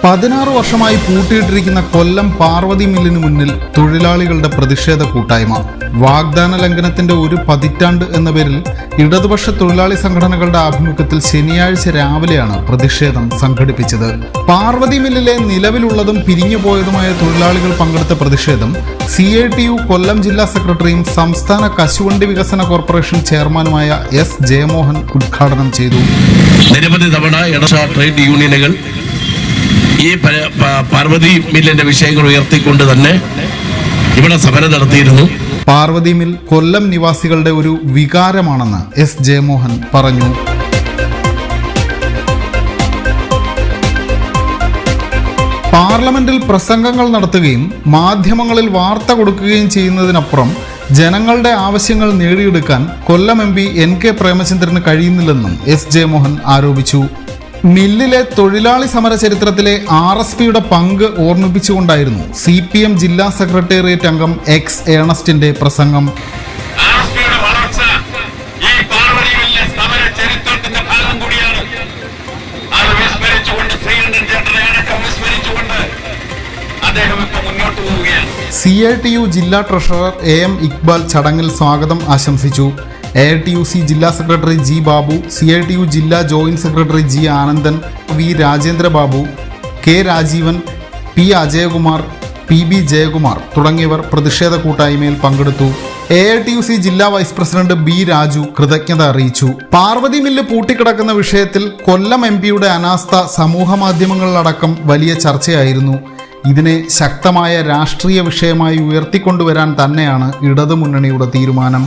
16 വർഷമായി പൂട്ടിയിട്ടിരിക്കുന്ന കൊല്ലം പാർവതി മില്ലിന് മുന്നിൽ തൊഴിലാളികളുടെ പ്രതിഷേധ കൂട്ടായ്മ. വാഗ്ദാന ലംഘനത്തിന്റെ ഒരു പതിറ്റാണ്ട് എന്ന പേരിൽ ഇടതുപക്ഷ തൊഴിലാളി സംഘടനകളുടെ ആഭിമുഖ്യത്തിൽ ശനിയാഴ്ച രാവിലെയാണ് പ്രതിഷേധം സംഘടിപ്പിച്ചത്. പാർവതി മില്ലിലെ നിലവിലുള്ളതും പിരിഞ്ഞുപോയതുമായ തൊഴിലാളികൾ പങ്കെടുത്ത പ്രതിഷേധം CITU കൊല്ലം ജില്ലാ സെക്രട്ടറിയും സംസ്ഥാന കശുവണ്ടി വികസന കോർപ്പറേഷൻ ചെയർമാനുമായ S ജയമോഹൻ ഉദ്ഘാടനം ചെയ്തു. നിരവധി തവണ ട്രേഡ് യൂണിയനുകൾ ഈ പാർവതി മില്ലിന്റെ വിഷയങ്ങൾ ഉയർത്തിക്കൊണ്ട് തന്നെ ഇവിടെ സമരം നടത്തിയിരുന്നു. പാർവതി മിൽ കൊല്ലം നിവാസികളുടെ ഒരു വികാരമാണെന്ന് S ജയമോഹൻ പറഞ്ഞു. പാർലമെന്റിൽ പ്രസംഗങ്ങൾ നടത്തുകയും മാധ്യമങ്ങളിൽ വാർത്ത കൊടുക്കുകയും ചെയ്യുന്നതിനപ്പുറം ജനങ്ങളുടെ ആവശ്യങ്ങൾ നേടിയെടുക്കാൻ കൊല്ലം MP NK പ്രേമചന്ദ്രന് കഴിയുന്നില്ലെന്നും S ജയമോഹൻ ആരോപിച്ചു. മില്ലിലെ തൊഴിലാളി സമര ചരിത്രത്തിലെ RSPയുടെ പങ്ക് ഓർമ്മിപ്പിച്ചുകൊണ്ടായിരുന്നു CPM ജില്ലാ സെക്രട്ടേറിയറ്റ് അംഗം X ഏണസ്റ്റിന്റെ പ്രസംഗം. CITU ജില്ലാ ട്രഷറർ AM ഇക്ബാൽ ചടങ്ങിൽ സ്വാഗതം ആശംസിച്ചു. AITUC ജില്ലാ സെക്രട്ടറി G ബാബു, CITU ജില്ലാ joint secretary G Anandan, V Rajendra Babu, K Rajeevan, P Ajayakumar, PB Jayakumar തുടങ്ങിയവർ പ്രതിഷേധ കൂട്ടായ്മയിൽ പങ്കെടുത്തു. AITUC ജില്ലാ വൈസ് പ്രസിഡന്റ് B രാജു കൃതജ്ഞത അറിയിച്ചു. പാർവതി മില്ല് പൂട്ടിക്കിടക്കുന്ന വിഷയത്തിൽ കൊല്ലം MPയുടെ അനാസ്ഥ സമൂഹ മാധ്യമങ്ങളിലടക്കം വലിയ ചർച്ചയായിരുന്നു. ഇതിനെ ശക്തമായ രാഷ്ട്രീയ വിഷയമായി ഉയർത്തിക്കൊണ്ടുവരാൻ തന്നെയാണ് ഇടതുമുന്നണിയുടെ തീരുമാനം.